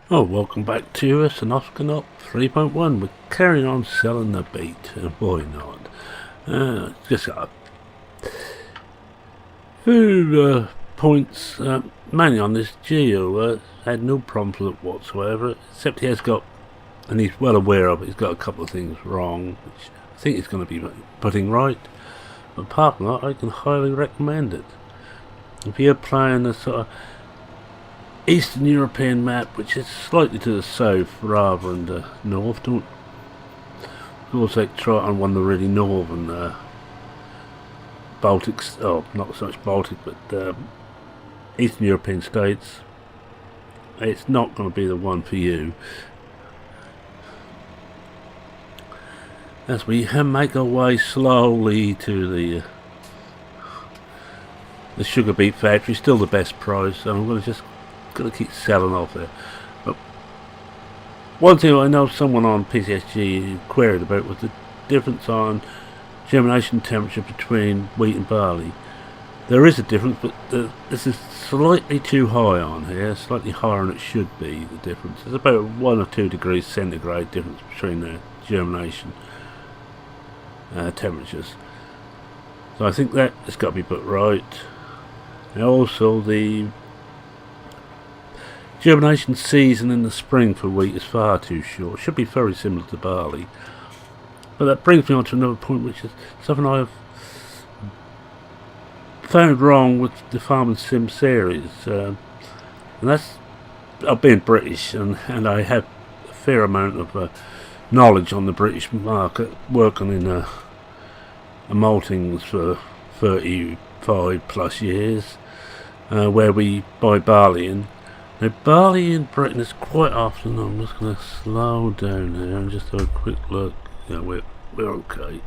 Oh, welcome back to Sosnovka NOT 3.1. We're carrying on selling the beat, and why not? Just got a few points, mainly on this Geo. Had no problems with it whatsoever, except he has got, and he's well aware of it, he's got a couple of things wrong, which I think he's going to be putting right. But apart from that, I can highly recommend it. If you're playing a sort of Eastern European map, which is slightly to the south rather than the north, don't also try on one of the really northern Baltics, oh, not so much Baltic, but Eastern European states. It's not going to be the one for you. As we make our way slowly to the sugar beet factory, still the best price, and I'm going to keep selling off there. But one thing I know someone on PCSG queried about was the difference on germination temperature between wheat and barley. There is a difference, but this is slightly too high on here, slightly higher than it should be. The difference is about 1 or 2 degrees centigrade difference between the germination temperatures. So I think that has got to be put right. And also the germination season in the spring for wheat is far too short. It should be very similar to barley. But that brings me on to another point, which is something I've found wrong with the Farming Sim series. And that's, being British, and I have a fair amount of knowledge on the British market, working in maltings for 35 plus years, where we buy barley in. Now, barley in Britain is quite often, I'm just going to slow down here and just have a quick look. Yeah, we're okay.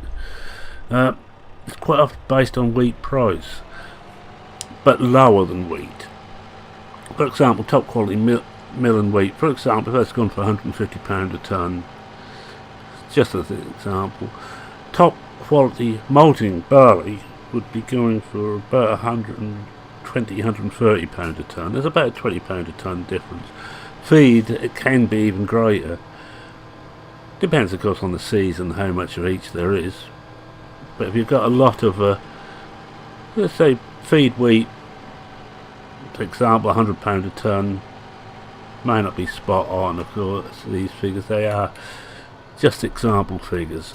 It's quite often based on wheat price, but lower than wheat. For example, top quality milling wheat, for example, if that's gone for £150 a tonne, just as an example, top quality malting barley would be going for about £130 a tonne. There's about a £20 a tonne difference. Feed, it can be even greater. Depends, of course, on the season, how much of each there is. But if you've got a lot of, let's say, feed wheat, for example, £100 a tonne, may not be spot on, of course, these figures. They are just example figures.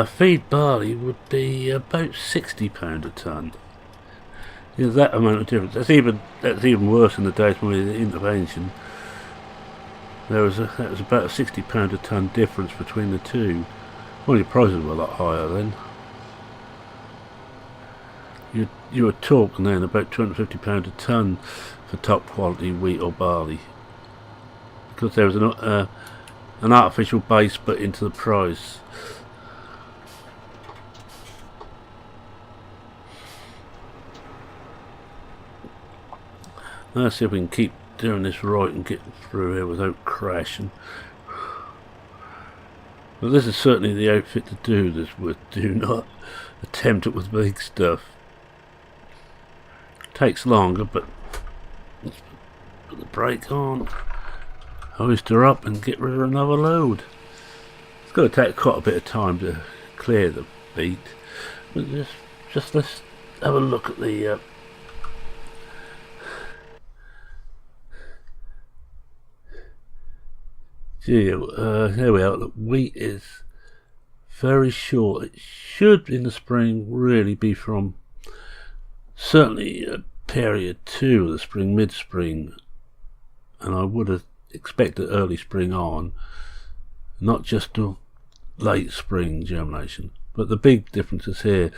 Feed barley would be about £60 a tonne. There's that amount of difference. That's even worse in the days when we had the intervention. That was about a £60 a tonne difference between the two. Well, your prices were a lot higher then. You were talking then about £250 a tonne for top quality wheat or barley, because there was an artificial base put into the price. Let's see if we can keep doing this right and get through here without crashing. But this is certainly the outfit to do this with. Do not attempt it with big stuff. It takes longer, but let's put the brake on, hoist her up and get rid of another load. It's going to take quite a bit of time to clear the beat. But just let's have a look at the here we are. Look, wheat is very short. It should in the spring really be from certainly period 2 of the spring, mid-spring, and I would have expected early spring on, not just to late spring germination. But the big difference is here.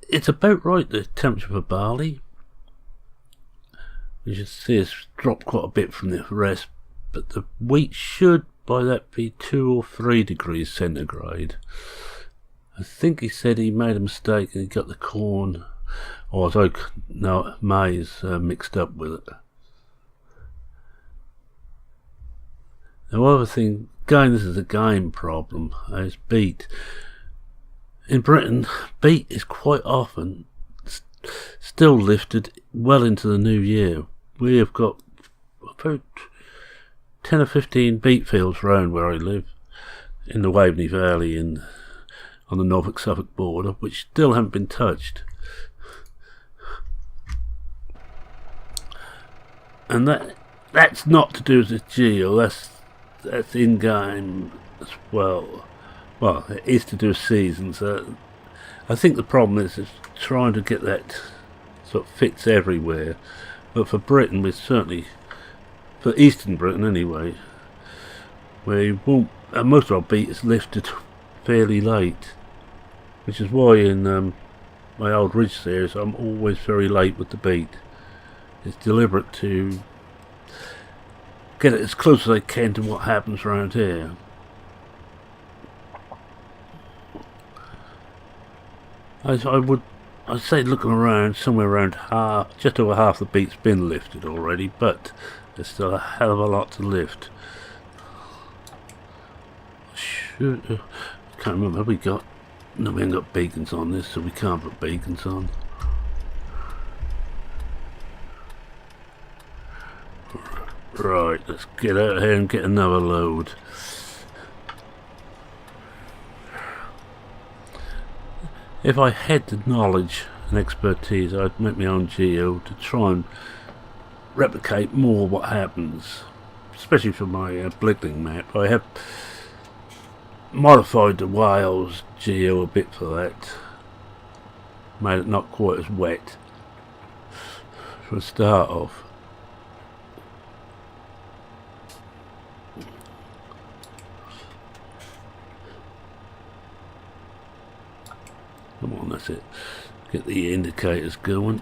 It's about right, the temperature for barley. You should see it's dropped quite a bit from the rest. But the wheat should by that be 2 or 3 degrees centigrade. I think he said he made a mistake and he got the corn or maize mixed up with it. The other thing, again, this is a game problem, is beet. In Britain, beet is quite often still lifted well into the new year. We have got about 10 or 15 beet fields round where I live in the Waveney Valley on the Norfolk-Suffolk border, which still haven't been touched. And that's not to do with the geo, that's in-game as well. Well, it is to do with seasons. I think the problem is trying to get that sort of fits everywhere. But for Britain, we're certainly, for Eastern Britain anyway, we won't, most of our beet is lifted fairly late, which is why in my old Ridge series I'm always very late with the beet. It's deliberate to get it as close as I can to what happens around here. I'd say looking around, somewhere around just over half the beet's been lifted already, but there's still a hell of a lot to lift. I can't remember, have we got... No, we haven't got beacons on this, so we can't put beacons on. Right, let's get out here and get another load. If I had the knowledge and expertise, I'd make my own geo to try and replicate more what happens, especially for my Blickling map. I have modified the Wales geo a bit for that, made it not quite as wet for a start off. Come on, that's it. Get the indicators going.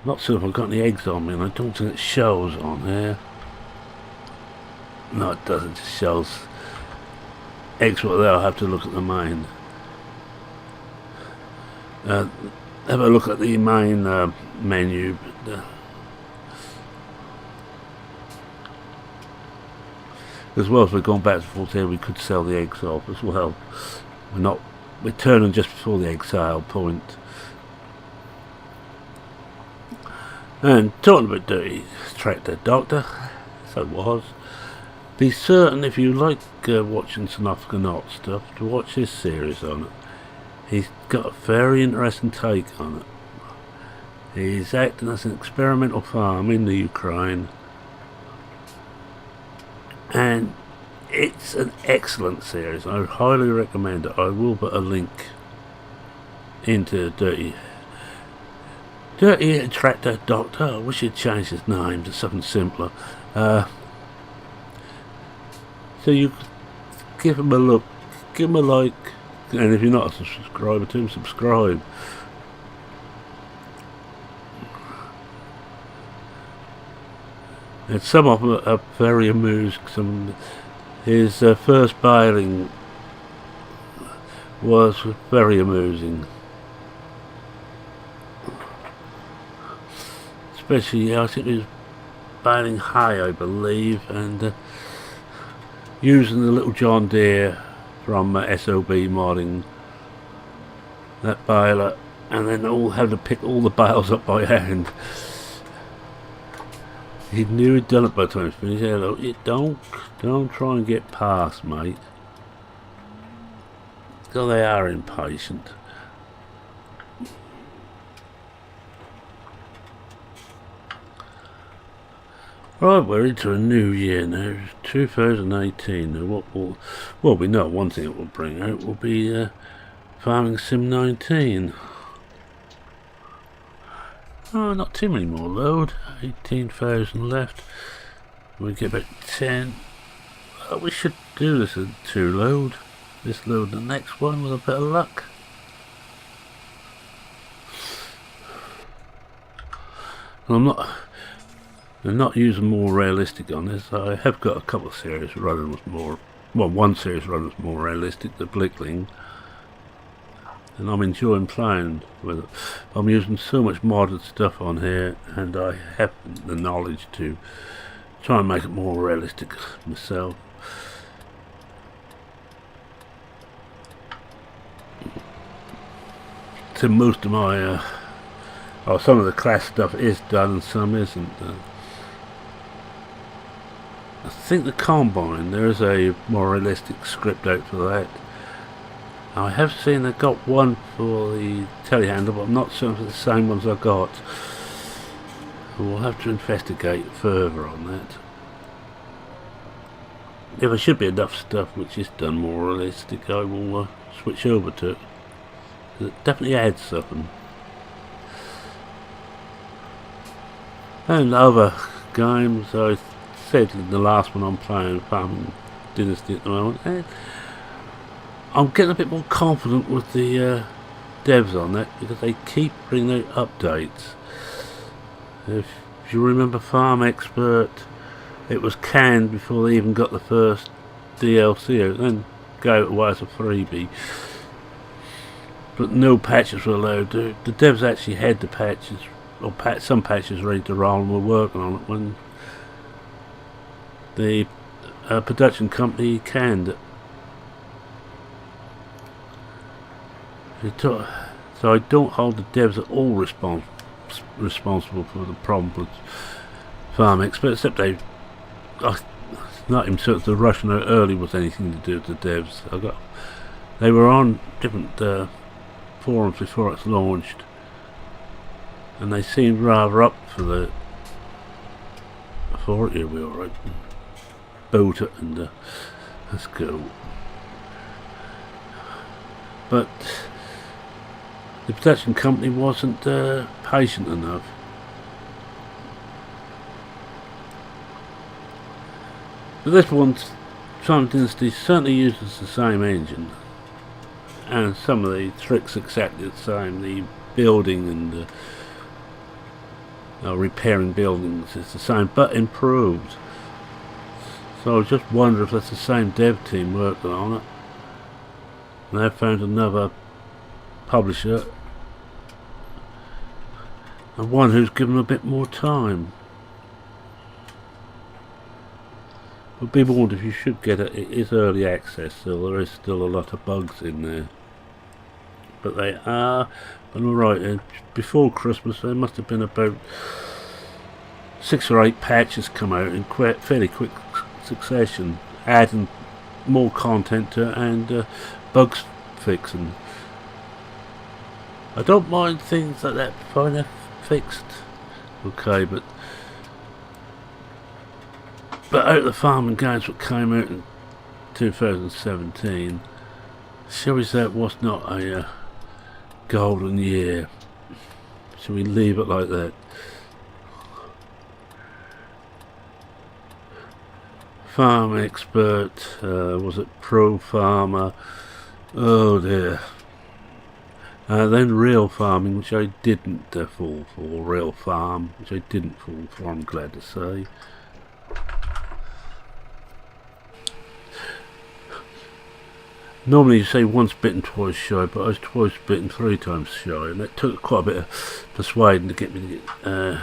Not sure if I've got any eggs on me, and I don't think it shows on here. No, it doesn't. It just shows eggs. What there, I'll have to look at the main. Have a look at the main menu. But, as well as we're going back to forth here, we could sell the eggs off as well. We're turning just before the egg sale point. And talking about Dirty Tractor Doctor, so it was. Be certain, if you like watching Sosnovka NOT stuff, to watch his series on it. He's got a very interesting take on it. He's acting as an experimental farm in the Ukraine. And it's an excellent series. I highly recommend it. I will put a link into Dirty Tractor Doctor. I wish he'd changed his name to something simpler. So you give him a look, give him a like, and if you're not a subscriber to him, subscribe. And some of them are very amusing. His first baling was very amusing. Especially, I think he was baling hay, I believe, and using the little John Deere from SOB Modding, that baler, and then all had to pick all the bales up by hand. He knew he'd done it by the time he finished. Yeah, look, you don't try and get past, mate. Because they are impatient. Right, we're into a new year now, 2018. Now, we know one thing it will bring out will be Farming Sim 19. Oh, not too many more load. 18,000 left. We get about 10. We should do this in 2 load. This load, the next one, with a bit of luck. I'm not using more realistic on this. I have got a couple of series running with more. Well, one series running with more realistic, the Blickling. And I'm enjoying playing with it. I'm using so much modded stuff on here, and I have the knowledge to try and make it more realistic myself. to most of my some of the class stuff is done and some isn't. I think the Combine, there is a more realistic script out for that. I have seen they got one for the telehandler, but I'm not certain if it's the same ones I got. We'll have to investigate further on that. If there should be enough stuff which is done more realistic, I will switch over to it. It definitely adds something. And other games, I said in the last one I'm playing, Farming Dynasty at the moment, I'm getting a bit more confident with the devs on that because they keep bringing out updates. If you remember Farm Expert, it was canned before they even got the first DLC out, then gave it away as a freebie. But no patches were allowed. The devs actually had the patches, or some patches ready to roll and were working on it when the production company canned it. So I don't hold the devs at all responsible for the problem with Farm Expert, except I'm not even certain the rushing out early was anything to do with the devs. They were on different forums before it's launched, and they seemed rather up for it. Here we are, right? Boot it and let's go. But the production company wasn't patient enough. But this one's Sosnovka Dynasty certainly uses the same engine, and some of the tricks exactly the same. The building and repairing buildings is the same, but improved. So I just wonder if that's the same dev team working on it. And they've found another publisher, and one who's given them a bit more time. But be warned, if you should get it, it is early access, so there is still a lot of bugs in there. But they are, and alright, before Christmas there must have been about 6 or 8 patches come out in fairly quick succession, adding more content to it and bugs fixing. I don't mind things like that before they're fixed, okay, but out of the farming games that came out in 2017, shall we say it was not a golden year? Shall we leave it like that? Farm Expert, was it Pro Farmer? Oh dear. Then Real Farming, which I didn't fall for. Real Farm, which I didn't fall for, I'm glad to say. Normally you say once bitten, twice shy, but I was twice bitten, 3 times shy, and that took quite a bit of persuading to get me to get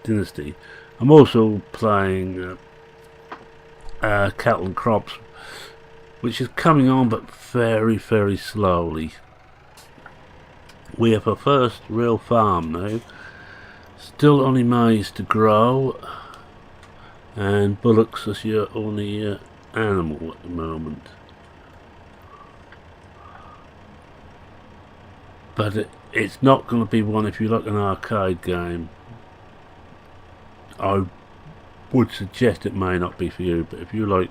Dynasty. I'm also playing Cattle and Crops, which is coming on but very, very slowly. We have our first real farm now, still only maize to grow, and bullocks as your only animal at the moment. But it's not going to be one if you like an arcade game. I would suggest it may not be for you, but if you like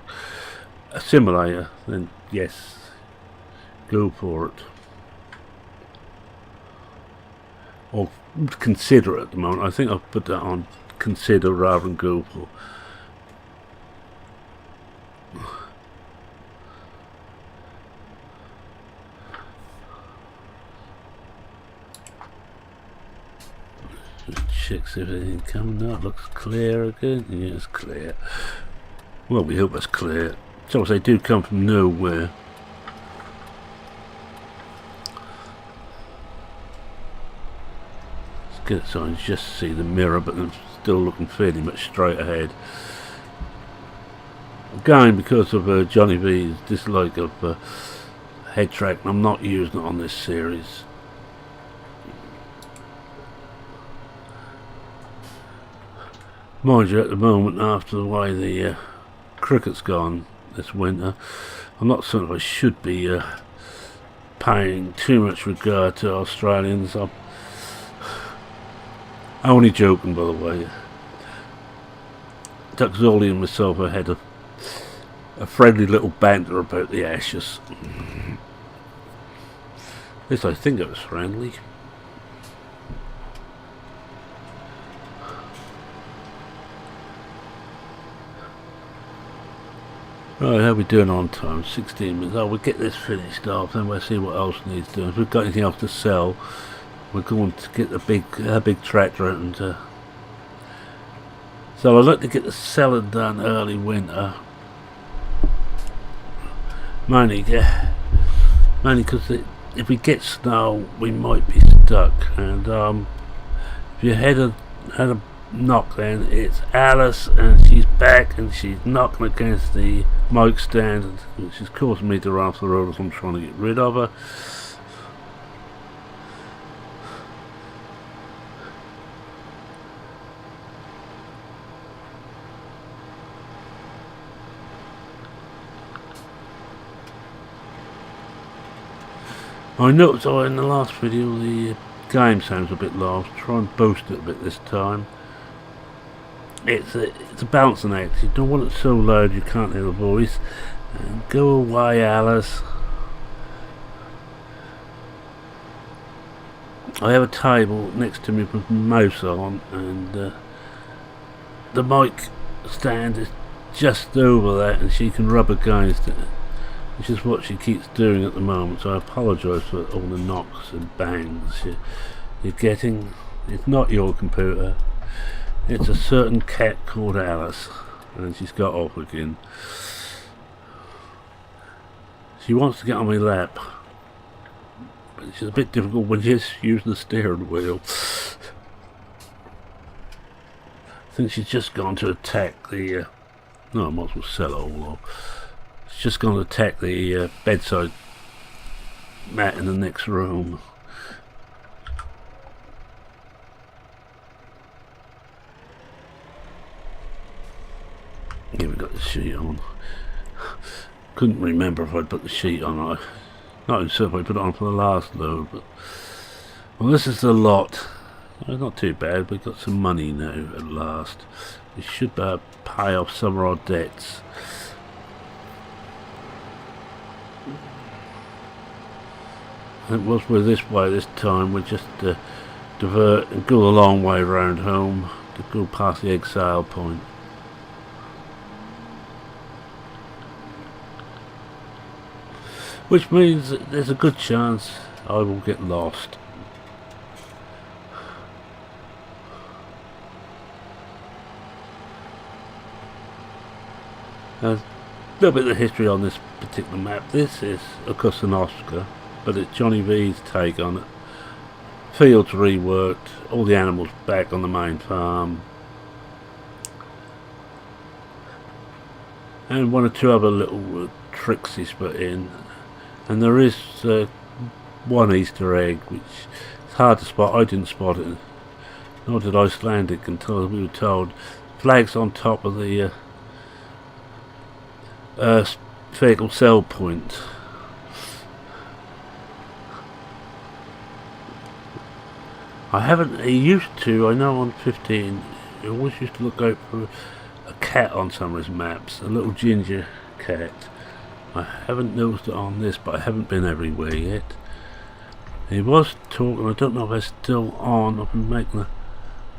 a simulator, then yes, go for it. Or consider it at the moment. I think I'll put that on consider rather than go for. Checks if anything coming up. Looks clear again. Yeah, it's clear. Well, we hope it's clear. So they do come from nowhere. Let's get it so I can just see the mirror, but I'm still looking fairly much straight ahead. Again, because of Johnny Vee's dislike of head track, I'm not using it on this series. Mind you, at the moment, after the way the cricket's gone this winter, I'm not certain I should be paying too much regard to Australians. I'm only joking, by the way. Duxoli and myself I had a friendly little banter about the Ashes. At least I think it was friendly. Right, how are we doing on time? 16 minutes. Oh, we'll get this finished off, then we'll see what else needs doing. If we've got anything else to sell, we're going to get the big tractor out and so I'd like to get the selling done early winter. Mainly because if we get snow, we might be stuck. And if you had a knock, then it's Alice, and she's back, and she's knocking against the mic stand, which is causing me to run off the road as I'm trying to get rid of her. I noticed in the last video the game sounds a bit low. I'll try and boost it a bit this time. It's a balancing act. You don't want it so loud you can't hear the voice. And go away, Alice. I have a table next to me with my mouse on, and the mic stand is just over that, and she can rub against it, which is what she keeps doing at the moment. So I apologise for all the knocks and bangs you're getting. It's not your computer. It's a certain cat called Alice, and she's got off again. She wants to get on my lap, but it's a bit difficult when she's using the steering wheel. I think she's just gone to attack the no, I might as well sell it all off. She's just gone to attack the bedside mat in the next room. Here we got the sheet on. Couldn't remember if I'd put the sheet on. Not sure if I put it on for the last load, but well, this is the lot. Well, not too bad. We've got some money now at last. We should be able to pay off some of our debts. It was we're this way this time. We just divert and go a long way around home to go past the exile point. Which means that there's a good chance I will get lost. A little bit of history on this particular map. This is of course Sosnovka, but it's Johnny Vee's take on it. Fields reworked, all the animals back on the main farm, and one or two other little tricks he's put in. And there is one Easter egg which is hard to spot. I didn't spot it, nor did Icelandic, until we were told flags on top of the vehicle sell point. I haven't. He used to. I know on 15, he always used to look out for a cat on some of his maps, a little ginger cat. I haven't noticed it on this, but I haven't been everywhere yet. He was talking, I don't know if they're still on, I've been making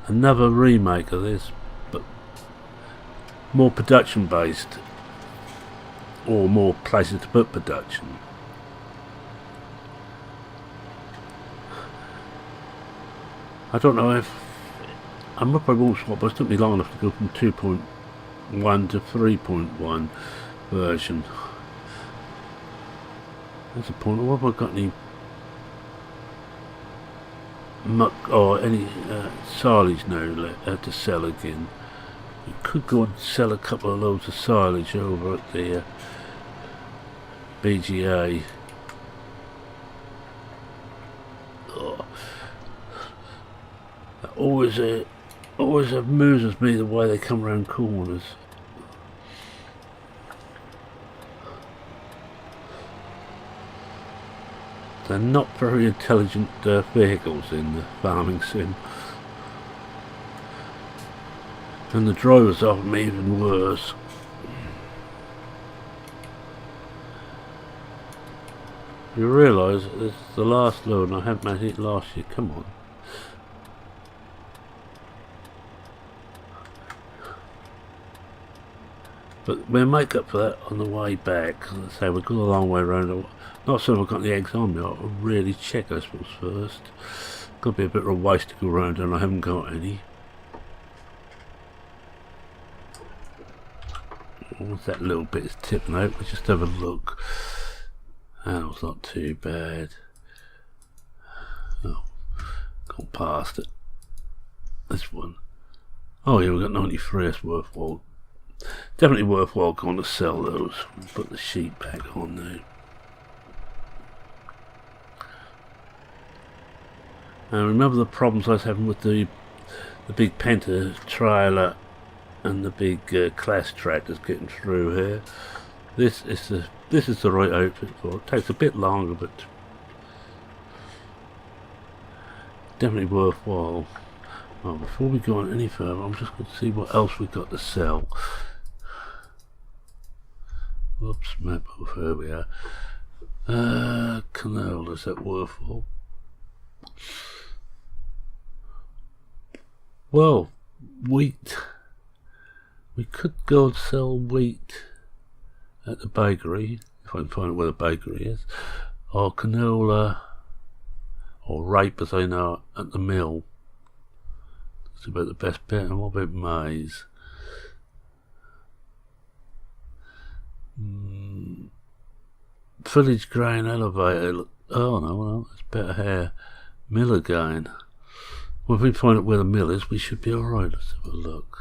another remake of this, but more production based, or more places to put production. I don't know if, I'm up by won't swap, but it took me long enough to go from 2.1 to 3.1 version. That's the point. What have I got any muck or any silage now to sell again? You could go and sell a couple of loads of silage over at the BGA. Oh. Always always amuses me the way they come around corners. They're not very intelligent vehicles in the farming sim. And the drivers are even worse. You realise it's the last load and I haven't made it last year. Come on. But we'll make up for that on the way back. As I say, we've got a long way around. Not sure if I've got the eggs on me. I'll really check, I suppose, first. Could be a bit of a waste to go around and I haven't got any. What's that little bit is tipping out? We'll just have a look. That was not too bad. Oh, gone past it. This one. Oh yeah, we've got 93. That's worthwhile. Definitely worthwhile going to sell those. Put the sheet back on now. And remember the problems I was having with the big Penta trailer and the big class tractors getting through here. This is the right outfit for it. It takes a bit longer, but definitely worthwhile. Well, before we go on any further, I'm just going to see what else we've got to sell. Whoops, map off, here we are. Canola, is that worthwhile? Well, wheat. We could go and sell wheat at the bakery, if I can find out where the bakery is, or canola, or rape as I know at the mill. That's about the best bit. And what about maize? Village grain elevator. Oh no, well, that's better here. Mill again. Well, if we find out where the mill is, we should be alright. Let's have a look.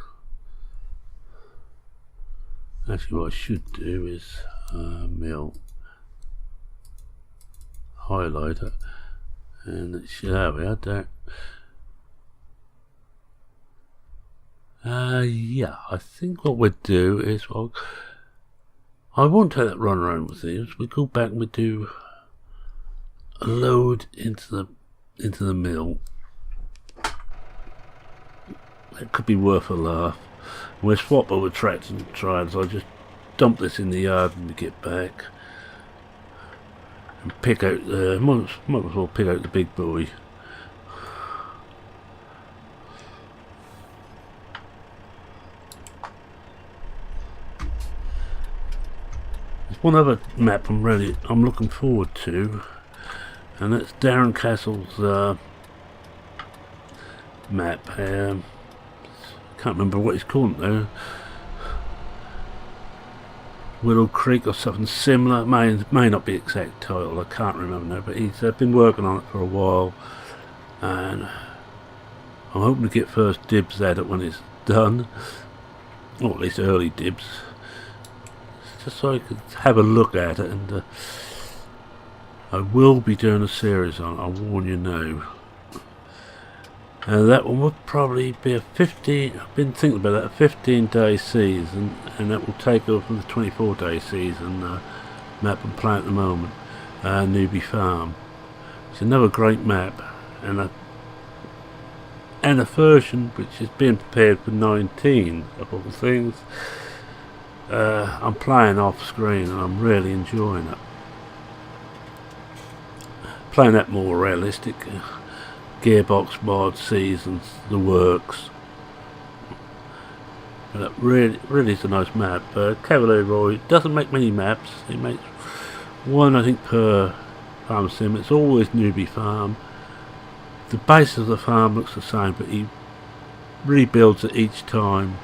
Actually, what I should do is mill. Highlight it. And it should, there we are, there. Yeah, I think what we'd do is, well, I won't take that run around with these. We go back and we do a load into the mill. That could be worth a laugh. We'll swap over tractors and trials. I'll just dump this in the yard when we get back and pick out the might as well pick out the big boy. There's one other map I'm looking forward to, and that's Darren Castle's map. Can't remember what he's called now. Willow Creek or something similar. May not be the exact title. I can't remember now. But he's been working on it for a while, and I'm hoping to get first dibs at it when it's done, or at least early dibs, just so I could have a look at it. And I will be doing a series on it. I'll warn you now. That one will probably be a 15, I've been thinking about that, a 15-day season, and that will take over from the 24-day season map I'm playing at the moment, Newbie Farm. It's another great map, and a version which is being prepared for 19 of all things. I'm playing off screen and I'm really enjoying it. Playing that more realistic. Gearbox mod, seasons, the works. But that really is a nice map. Cavalier Roy doesn't make many maps. He makes one, I think, per farm sim. It's always Newbie Farm. The base of the farm looks the same, but he rebuilds it each time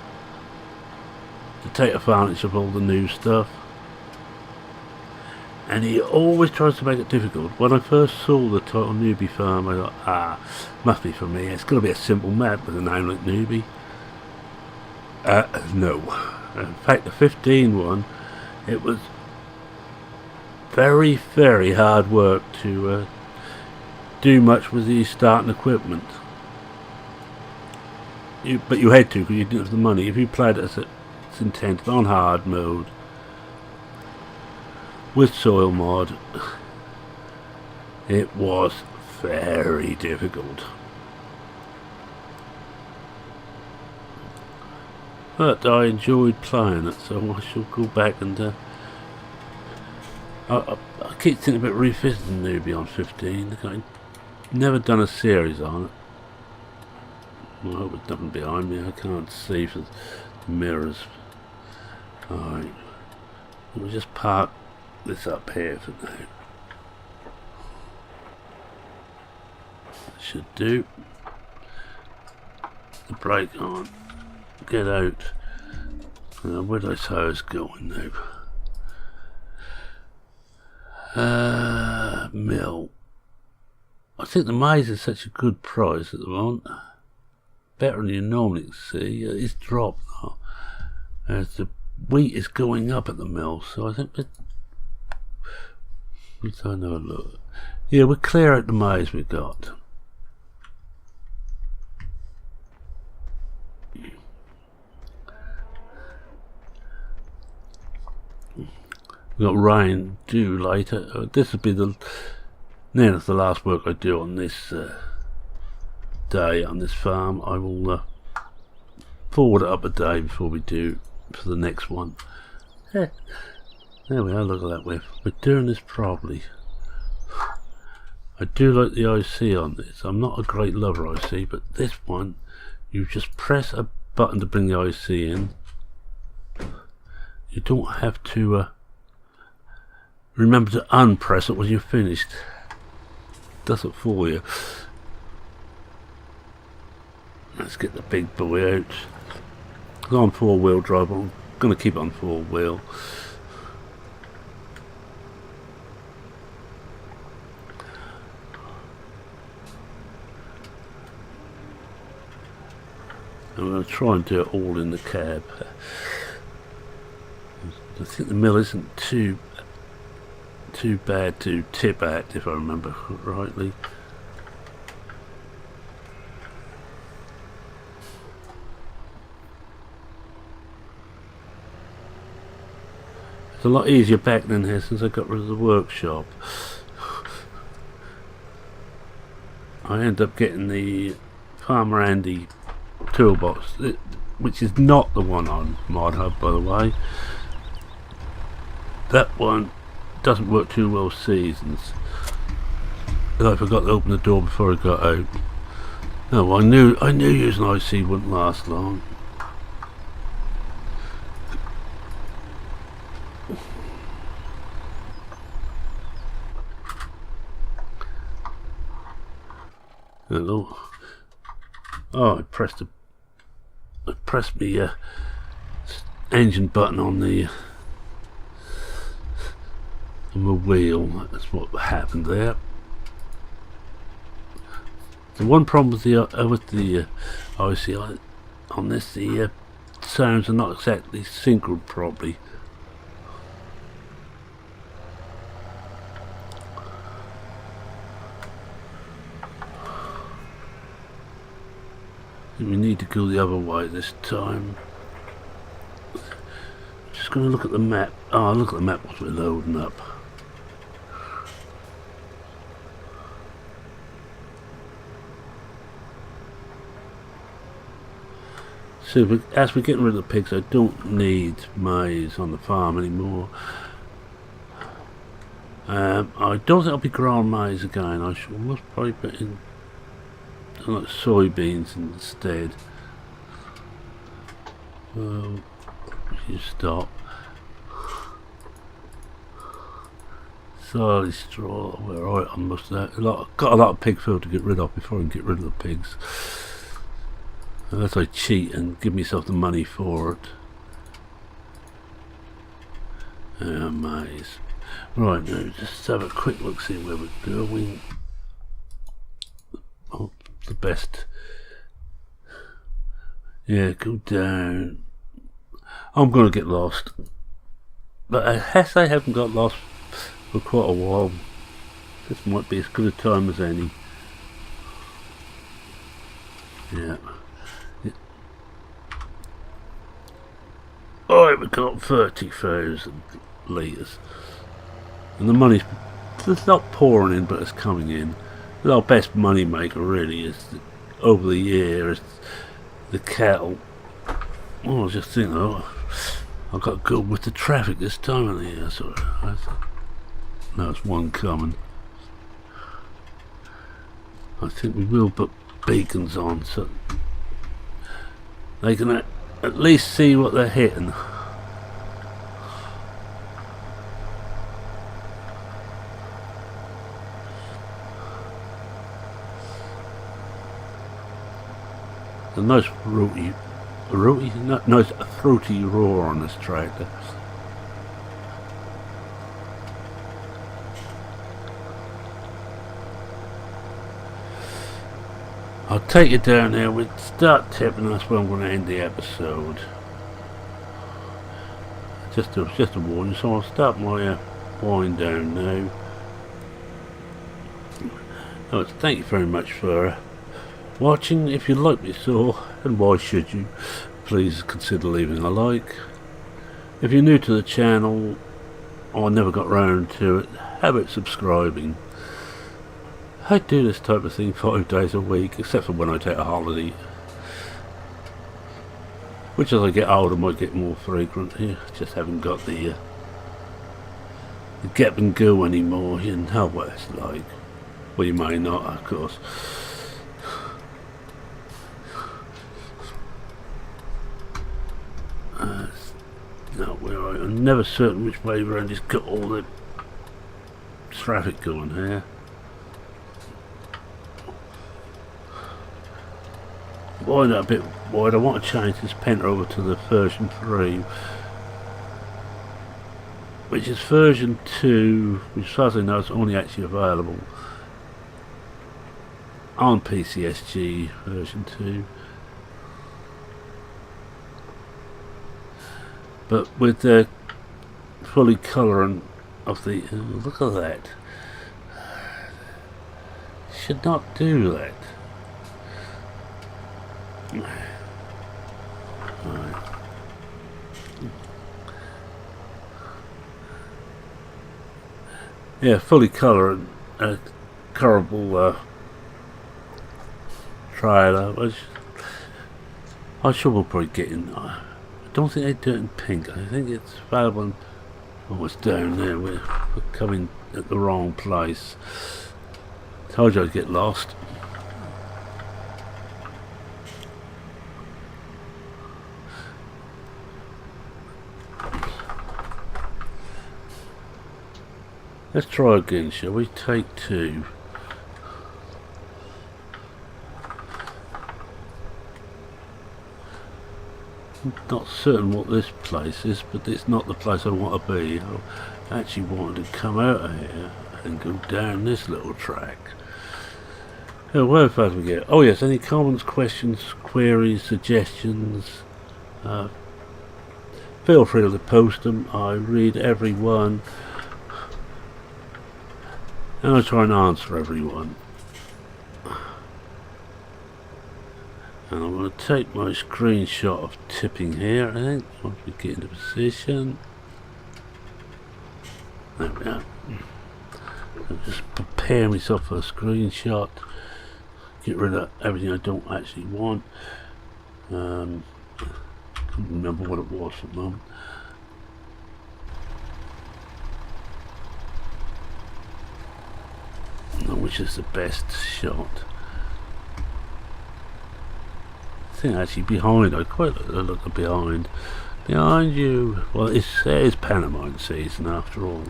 to take advantage of all the new stuff. And he always tries to make it difficult. When I first saw the title Newbie Farm, I thought, must be for me. It's got to be a simple map with a name like Newbie. No. In fact, the 15 one, it was very, very hard work to do much with the starting equipment. but you had to because you didn't have the money. If you played it as it's intended on hard mode with soil mod, it was very difficult. But I enjoyed playing it, so I shall go back and I keep thinking about revisiting New Beyond 15. I've never done a series on it. Well, I hope there's nothing behind me. I can't see for the mirrors. Alright, we'll just park this up here for now. That should do. The brake on. Get out. Where did I say I was going now? Mill. I think the maize is such a good price at the moment. Better than you normally see. It's dropped now. As the wheat is going up at the mill, so I think that. Let's have another look. Yeah, we'll clear out the maize we've got. We've got rain due later. This will be the that's the last work I do on this day on this farm. I will forward it up a day before we do for the next one. Yeah. There we are, look at that, we're doing this properly. I do like the IC on this. I'm not a great lover of IC, but this one, you just press a button to bring the IC in. You don't have to remember to unpress it when you're finished. Does it for you. Let's get the big boy out. It's on 4-wheel drive, but I'm going to keep it on 4-wheel. I'm going to try and do it all in the cab. I think the mill isn't too bad to tip at, if I remember rightly. It's a lot easier back than here since I got rid of the workshop. I end up getting the Farmer Andy toolbox, which is not the one on Mod Hub, by the way. That one doesn't work too well seasons. And I forgot to open the door before I got out. No, I knew using IC wouldn't last long. Hello. Oh, I pressed the engine button on the wheel. That's what happened there. The one problem with the IC on this, the sounds are not exactly synchroned properly. We need to go the other way this time. Just going to look at the map. Oh, look at the map as we're loading up. So as we're getting rid of the pigs, I don't need maize on the farm anymore. I don't think I'll be growing maize again. I shall most probably put in like soybeans instead. Well, you stop. Sorry, straw. We're right on most of that. Got a lot of pig food to get rid of before I can get rid of the pigs. Unless I cheat and give myself the money for it. Maize. Right, now just have a quick look, see where we're going. Oh, the best. Yeah, go down. I'm going to get lost. But I haven't got lost for quite a while. This might be as good a time as any. Yeah. I've got 30,000 litres, and the money's it's not pouring in, but it's coming in. Our best money maker really is over the year is the cattle. Oh, I was just thinking, I've got to go with the traffic this time of the year. So no, it's one coming. I think we will put beacons on so they can at least see what they're hitting. A nice nice throaty roar on this tractor. I'll take you down there. We'll start tipping. That's where I'm going to end the episode. Just a warning. So I'll start my wind down now. Thank you very much for watching. If you like me so, and why should you, please consider leaving a like. If you're new to the channel or never got round to it, how about subscribing? I do this type of thing 5 days a week, except for when I take a holiday, which as I get older might get more frequent. Here, just haven't got the get and go anymore. You know what it's like. Well, you may not, of course. Not where I'm never certain which way around. Just got all the traffic going here. Wind that a bit wide. I want to change this Penta over to the version 3, which is version 2, which as far as I know is only actually available on PCSG version 2. But with the fully colouring of the look at that. Should not do that. Right. Yeah, fully coloured, colorable trailer, which I'm sure we'll probably get in. I don't think they do it in pink. I think it's available in, oh, it's down there. We're coming at the wrong place. Told you I'd get lost. Let's try again, shall we? Take 2. I'm not certain what this place is, but it's not the place I want to be. I actually wanted to come out of here and go down this little track. Where fast we get? Oh yes, any comments, questions, queries, suggestions? Feel free to post them. I read every one. And I'll try and answer everyone. And I'm going to take my screenshot of tipping here, I think, once we get into position. There we are. I'll just prepare myself for a screenshot. Get rid of everything I don't actually want. Can't remember what it was for the moment. Which is the best shot? I think actually behind. I quite like the look of behind. Behind you. Well, it is pantomime season after all.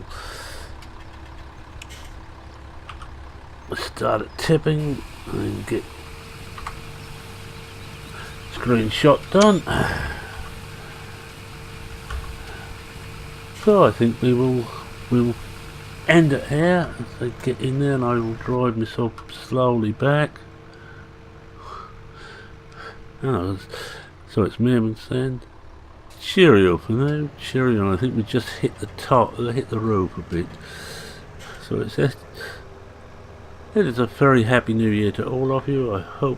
I start at tipping and get screenshot done. So I think we'll end it here as I get in there, and I will drive myself slowly back. Oh, so it's Merman's End. Cheerio for now. Cheerio. I think we just hit the top, hit the roof a bit. So it is a very happy new year to all of you. I hope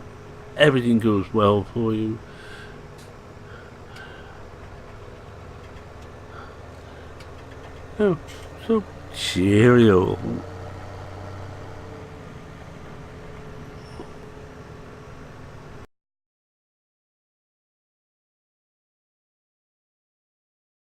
everything goes well for you. Oh, so cheerio.